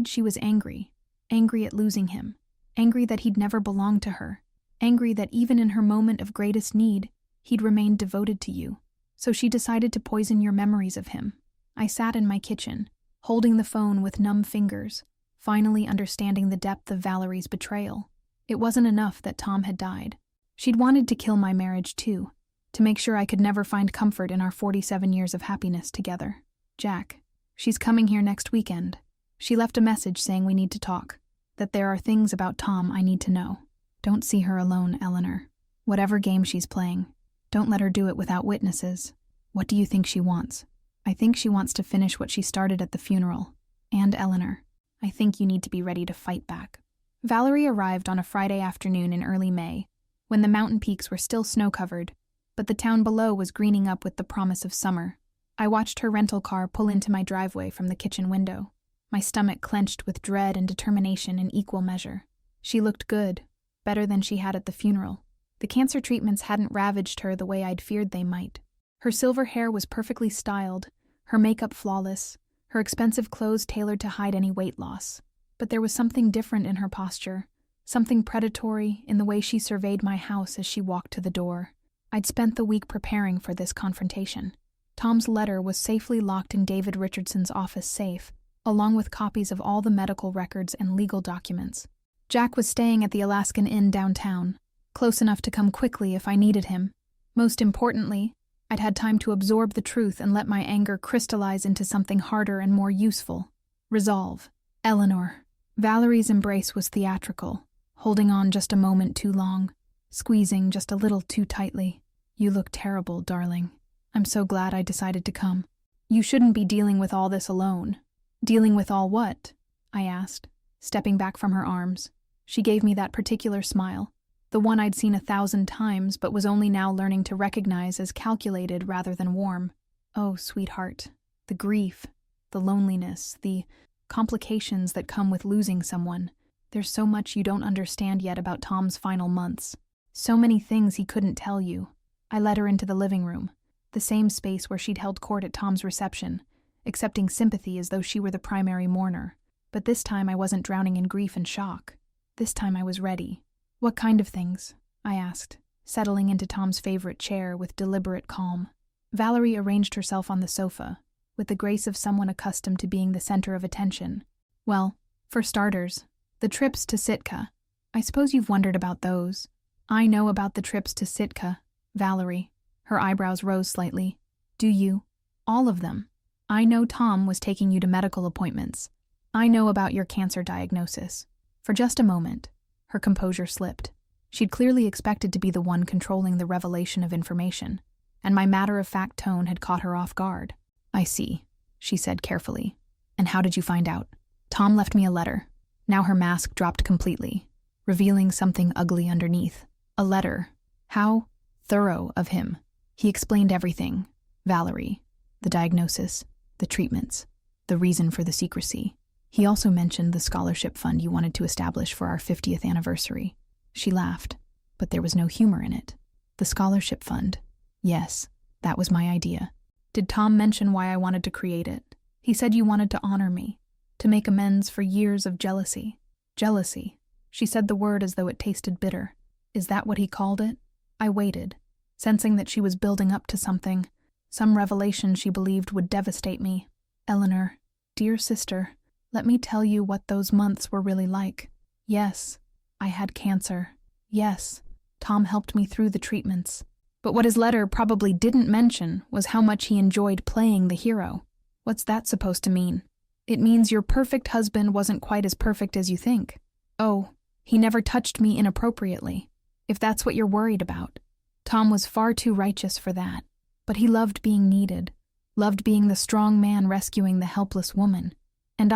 she was angry. Angry at losing him. Angry that he'd never belonged to her. Angry that even in her moment of greatest need, he'd remained devoted to you. So she decided to poison your memories of him. I sat in my kitchen, holding the phone with numb fingers, finally understanding the depth of Valerie's betrayal. It wasn't enough that Tom had died. She'd wanted to kill my marriage too, to make sure I could never find comfort in our 47 years of happiness together. "Jack, she's coming here next weekend. She left a message saying we need to talk, that there are things about Tom I need to know. Don't see her alone, Eleanor. Whatever game she's playing, don't let her do it without witnesses. What do you think she wants?" "I think she wants to finish what she started at the funeral. And Eleanor, I think you need to be ready to fight back." Valerie arrived on a Friday afternoon in early May, when the mountain peaks were still snow-covered, but the town below was greening up with the promise of summer. I watched her rental car pull into my driveway from the kitchen window. My stomach clenched with dread and determination in equal measure. She looked good, better than she had at the funeral. The cancer treatments hadn't ravaged her the way I'd feared they might. Her silver hair was perfectly styled, her makeup flawless, her expensive clothes tailored to hide any weight loss. But there was something different in her posture, something predatory in the way she surveyed my house as she walked to the door. I'd spent the week preparing for this confrontation. Tom's letter was safely locked in David Richardson's office safe, along with copies of all the medical records and legal documents. Jack was staying at the Alaskan Inn downtown, close enough to come quickly if I needed him. Most importantly, I'd had time to absorb the truth and let my anger crystallize into something harder and more useful. Resolve. Eleanor. Valerie's embrace was theatrical, holding on just a moment too long, squeezing just a little too tightly. "You look terrible, darling. I'm so glad I decided to come." "You shouldn't be dealing with all this alone." "Dealing with all what?" I asked, stepping back from her arms. She gave me that particular smile, the one I'd seen 1,000 times but was only now learning to recognize as calculated rather than warm. "Oh, sweetheart, the grief, the loneliness, the complications that come with losing someone. There's so much you don't understand yet about Tom's final months. So many things he couldn't tell you." I led her into the living room, the same space where she'd held court at Tom's reception, accepting sympathy as though she were the primary mourner. But this time I wasn't drowning in grief and shock. This time I was ready. "What kind of things?" I asked, settling into Tom's favorite chair with deliberate calm. Valerie arranged herself on the sofa, with the grace of someone accustomed to being the center of attention. Well, for starters, the trips to Sitka. I suppose you've wondered about those. I know about the trips to Sitka, Valerie. Her eyebrows rose slightly. Do you? All of them. I know Tom was taking you to medical appointments. I know about your cancer diagnosis. For just a moment, her composure slipped. She'd clearly expected to be the one controlling the revelation of information, and my matter-of-fact tone had caught her off guard. I see, she said carefully. And how did you find out? Tom left me a letter. Now her mask dropped completely, revealing something ugly underneath. A letter. How thorough of him. He explained everything. Valerie, the diagnosis, the treatments, the reason for the secrecy. He also mentioned the scholarship fund you wanted to establish for our 50th anniversary. She laughed, but there was no humor in it. The scholarship fund. Yes, that was my idea. Did Tom mention why I wanted to create it? He said you wanted to honor me, to make amends for years of jealousy. Jealousy. She said the word as though it tasted bitter. Is that what he called it? I waited, sensing that she was building up to something, some revelation she believed would devastate me. Eleanor, dear sister, let me tell you what those months were really like. Yes, I had cancer. Yes, Tom helped me through the treatments. But what his letter probably didn't mention was how much he enjoyed playing the hero. What's that supposed to mean? It means your perfect husband wasn't quite as perfect as you think. Oh, he never touched me inappropriately, if that's what you're worried about. Tom was far too righteous for that. But he loved being needed, loved being the strong man rescuing the helpless woman. And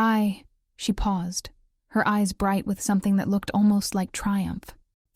she paused, her eyes bright with something that looked almost like triumph.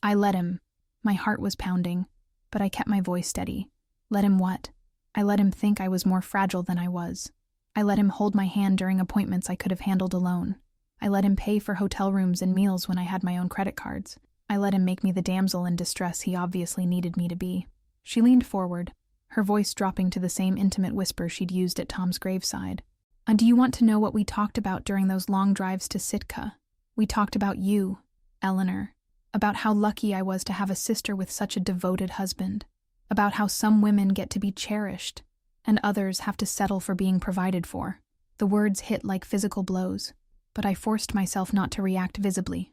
I let him. My heart was pounding, but I kept my voice steady. Let him what? I let him think I was more fragile than I was. I let him hold my hand during appointments I could have handled alone. I let him pay for hotel rooms and meals when I had my own credit cards. I let him make me the damsel in distress he obviously needed me to be. She leaned forward, her voice dropping to the same intimate whisper she'd used at Tom's graveside. And do you want to know what we talked about during those long drives to Sitka? We talked about you, Eleanor, about how lucky I was to have a sister with such a devoted husband, about how some women get to be cherished, and others have to settle for being provided for. The words hit like physical blows, but I forced myself not to react visibly.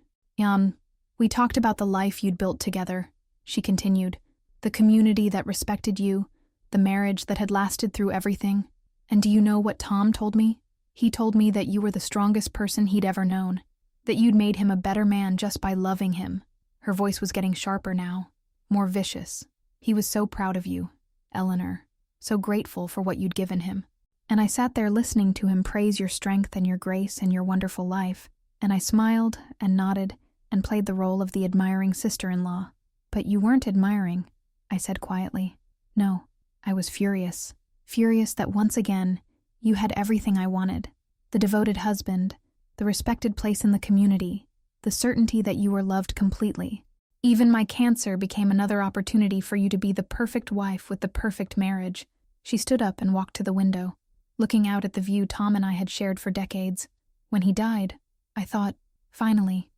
We talked about the life you'd built together, she continued, the community that respected you, the marriage that had lasted through everything. And do you know what Tom told me? He told me that you were the strongest person he'd ever known, that you'd made him a better man just by loving him. Her voice was getting sharper now, more vicious. He was so proud of you, Eleanor, so grateful for what you'd given him. And I sat there listening to him praise your strength and your grace and your wonderful life, and I smiled and nodded and played the role of the admiring sister-in-law. But you weren't admiring, I said quietly. No, I was furious. Furious that once again, you had everything I wanted. The devoted husband, the respected place in the community, the certainty that you were loved completely. Even my cancer became another opportunity for you to be the perfect wife with the perfect marriage. She stood up and walked to the window, looking out at the view Tom and I had shared for decades. When he died, I thought, finally,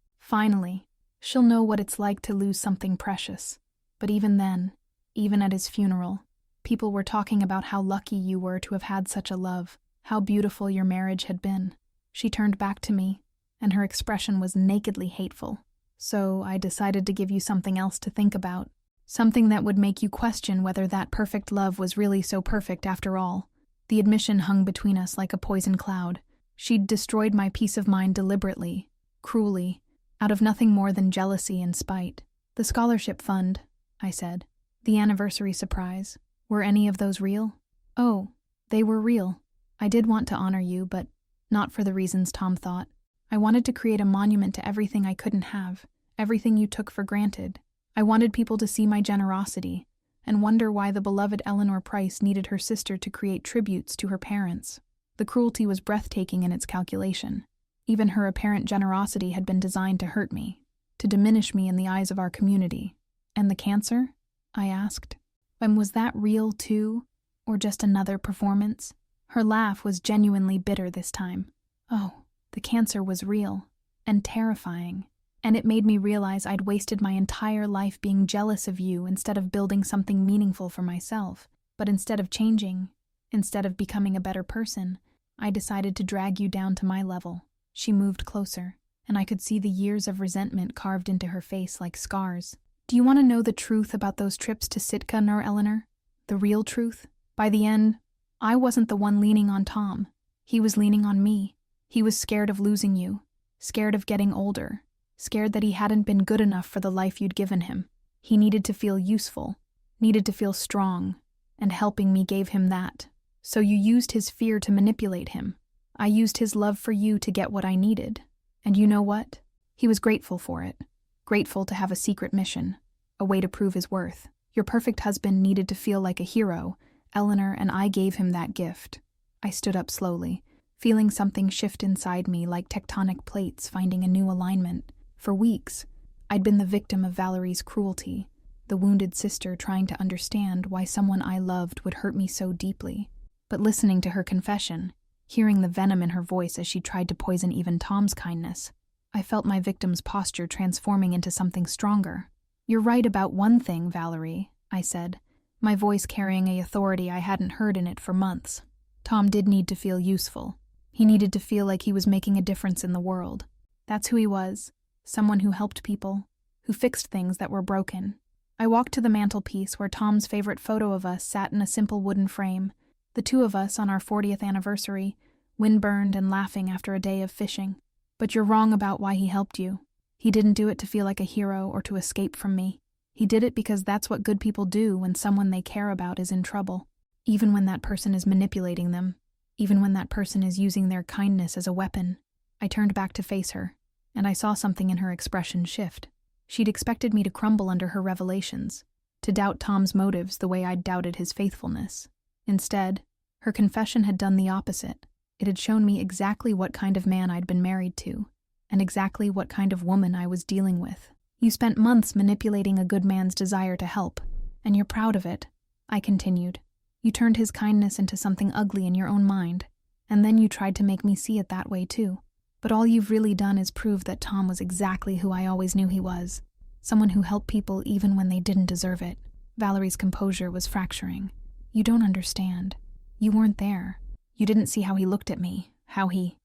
she'll know what it's like to lose something precious. But even then, even at his funeral, people were talking about how lucky you were to have had such a love, how beautiful your marriage had been. She turned back to me, and her expression was nakedly hateful. So I decided to give you something else to think about, something that would make you question whether that perfect love was really so perfect after all. The admission hung between us like a poison cloud. She'd destroyed my peace of mind deliberately, cruelly, out of nothing more than jealousy and spite. The scholarship fund, I said. The anniversary surprise. Were any of those real? Oh, they were real. I did want to honor you, but not for the reasons Tom thought. I wanted to create a monument to everything I couldn't have, everything you took for granted. I wanted people to see my generosity and wonder why the beloved Eleanor Price needed her sister to create tributes to her parents. The cruelty was breathtaking in its calculation. Even her apparent generosity had been designed to hurt me, to diminish me in the eyes of our community. And the cancer? I asked. And was that real too, or just another performance? Her laugh was genuinely bitter this time. Oh, the cancer was real and terrifying, and it made me realize I'd wasted my entire life being jealous of you instead of building something meaningful for myself. But instead of changing, Instead of becoming a better person, I decided to drag you down to my level." She moved closer, and I could see the years of resentment carved into her face like scars. "Do you want to know the truth about those trips to Sitka, Nur Eleanor? The real truth? By the end, I wasn't the one leaning on Tom. He was leaning on me. He was scared of losing you, scared of getting older, scared that he hadn't been good enough for the life you'd given him. He needed to feel useful, needed to feel strong, and helping me gave him that. So you used his fear to manipulate him. I used his love for you to get what I needed. And you know what? He was grateful for it. Grateful to have a secret mission, a way to prove his worth. Your perfect husband needed to feel like a hero, Eleanor, and I gave him that gift." I stood up slowly, feeling something shift inside me like tectonic plates finding a new alignment. For weeks, I'd been the victim of Valerie's cruelty, the wounded sister trying to understand why someone I loved would hurt me so deeply. But listening to her confession, hearing the venom in her voice as she tried to poison even Tom's kindness, I felt my victim's posture transforming into something stronger. "You're right about one thing, Valerie," I said, my voice carrying a authority I hadn't heard in it for months. "Tom did need to feel useful. He needed to feel like he was making a difference in the world. That's who he was, someone who helped people, who fixed things that were broken." I walked to the mantelpiece where Tom's favorite photo of us sat in a simple wooden frame, the two of us on our 40th anniversary, windburned and laughing after a day of fishing. "But you're wrong about why he helped you. He didn't do it to feel like a hero or to escape from me. He did it because that's what good people do when someone they care about is in trouble. Even when that person is manipulating them, even when that person is using their kindness as a weapon." I turned back to face her, and I saw something in her expression shift. She'd expected me to crumble under her revelations, to doubt Tom's motives the way I'd doubted his faithfulness. Instead, her confession had done the opposite. It had shown me exactly what kind of man I'd been married to, and exactly what kind of woman I was dealing with. "You spent months manipulating a good man's desire to help, and you're proud of it," I continued. "You turned his kindness into something ugly in your own mind, and then you tried to make me see it that way too. But all you've really done is prove that Tom was exactly who I always knew he was, someone who helped people even when they didn't deserve it." Valerie's composure was fracturing. "You don't understand. You weren't there. You didn't see how he looked at me, how he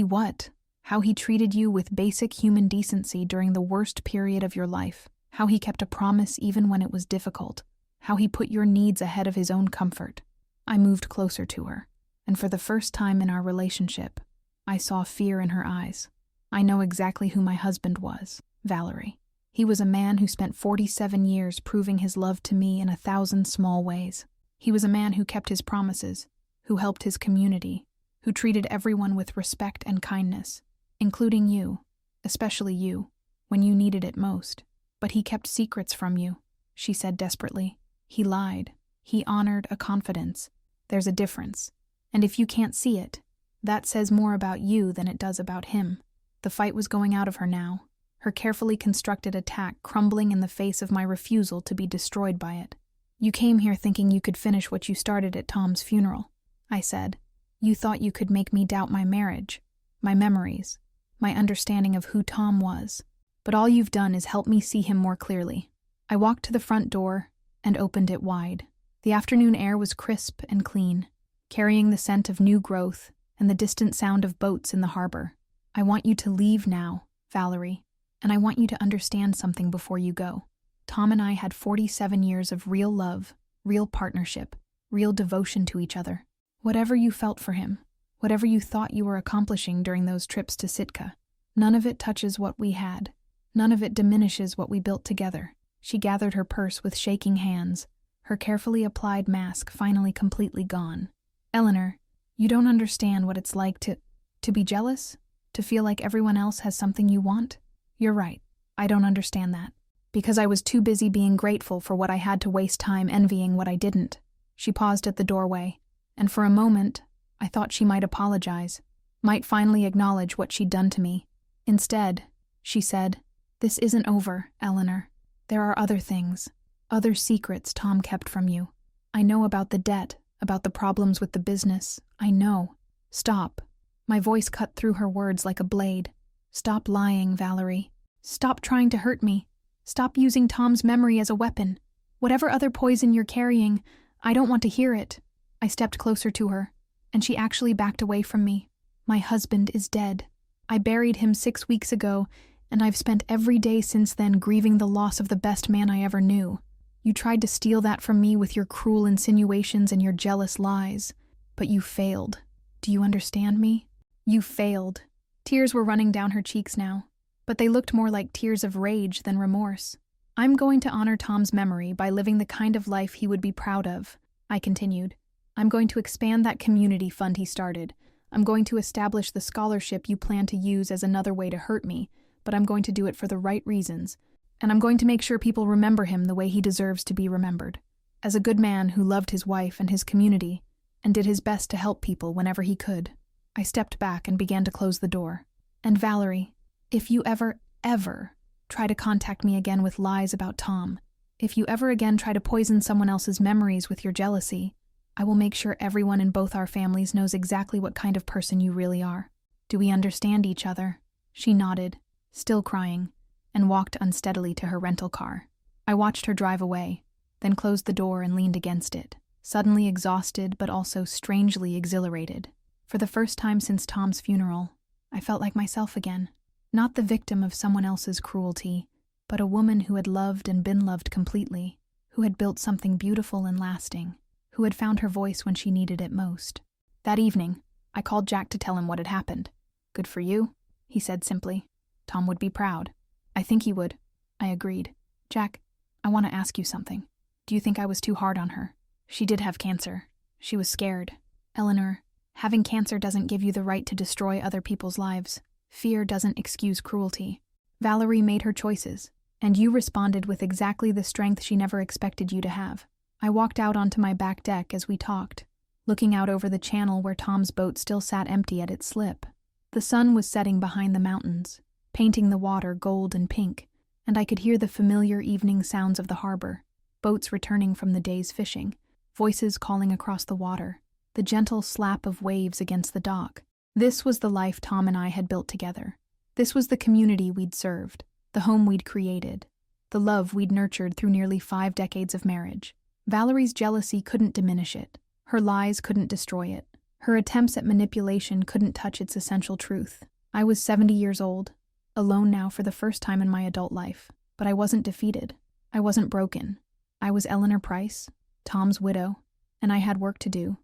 what? How he treated you with basic human decency during the worst period of your life, how he kept a promise even when it was difficult, how he put your needs ahead of his own comfort." I moved closer to her, and for the first time in our relationship, I saw fear in her eyes. "I know exactly who my husband was, Valerie. He was a man who spent 47 years proving his love to me in 1,000 small ways. He was a man who kept his promises, who helped his community, who treated everyone with respect and kindness, including you, especially you, when you needed it most. But he kept secrets from you," she said desperately. "He lied. He honored a confidence. There's a difference. And if you can't see it, that says more about you than it does about him." The fight was going out of her now, her carefully constructed attack crumbling in the face of my refusal to be destroyed by it. "You came here thinking you could finish what you started at Tom's funeral," I said. "You thought you could make me doubt my marriage, my memories, my understanding of who Tom was. But all you've done is help me see him more clearly." I walked to the front door and opened it wide. The afternoon air was crisp and clean, carrying the scent of new growth and the distant sound of boats in the harbor. "I want you to leave now, Valerie, and I want you to understand something before you go. Tom and I had 47 years of real love, real partnership, real devotion to each other. Whatever you felt for him, whatever you thought you were accomplishing during those trips to Sitka, none of it touches what we had. None of it diminishes what we built together." She gathered her purse with shaking hands, her carefully applied mask finally completely gone. "Eleanor, you don't understand what it's like to be jealous? To feel like everyone else has something you want? You're right, I don't understand that. Because I was too busy being grateful for what I had to waste time envying what I didn't." She paused at the doorway, and for a moment, I thought she might apologize, might finally acknowledge what she'd done to me. Instead, she said, "This isn't over, Eleanor. There are other things, other secrets Tom kept from you. I know about the debt, about the problems with the business. I know. Stop." My voice cut through her words like a blade. "Stop lying, Valerie. Stop trying to hurt me. Stop using Tom's memory as a weapon. Whatever other poison you're carrying, I don't want to hear it. I stepped closer to her, and she actually backed away from me. My husband is dead. I buried him 6 weeks ago, and I've spent every day since then grieving the loss of the best man I ever knew. You tried to steal that from me with your cruel insinuations and your jealous lies, but you failed. Do you understand me? You failed. Tears were running down her cheeks now, but they looked more like tears of rage than remorse. I'm going to honor Tom's memory by living the kind of life he would be proud of, I continued. I'm going to expand that community fund he started. I'm going to establish the scholarship you plan to use as another way to hurt me, but I'm going to do it for the right reasons. And I'm going to make sure people remember him the way he deserves to be remembered. As a good man who loved his wife and his community, and did his best to help people whenever he could. I stepped back and began to close the door. And Valerie, if you ever try to contact me again with lies about Tom, if you ever again try to poison someone else's memories with your jealousy, I will make sure everyone in both our families knows exactly what kind of person you really are. Do we understand each other? She nodded, still crying, and walked unsteadily to her rental car. I watched her drive away, then closed the door and leaned against it, suddenly exhausted but also strangely exhilarated. For the first time since Tom's funeral, I felt like myself again. Not the victim of someone else's cruelty, but a woman who had loved and been loved completely, who had built something beautiful and lasting, who had found her voice when she needed it most. That evening, I called Jack to tell him what had happened. Good for you, he said simply. Tom would be proud. I think he would. I agreed. Jack, I want to ask you something. Do you think I was too hard on her? She did have cancer. She was scared. Eleanor, having cancer doesn't give you the right to destroy other people's lives. Fear doesn't excuse cruelty. Valerie made her choices, and you responded with exactly the strength she never expected you to have. I walked out onto my back deck as we talked, looking out over the channel where Tom's boat still sat empty at its slip. The sun was setting behind the mountains, painting the water gold and pink, and I could hear the familiar evening sounds of the harbor, boats returning from the day's fishing, voices calling across the water, the gentle slap of waves against the dock. This was the life Tom and I had built together. This was the community we'd served, the home we'd created, the love we'd nurtured through nearly 5 decades of marriage. Valerie's jealousy couldn't diminish it. Her lies couldn't destroy it. Her attempts at manipulation couldn't touch its essential truth. I was 70 years old, alone now for the first time in my adult life, but I wasn't defeated. I wasn't broken. I was Eleanor Price, Tom's widow, and I had work to do.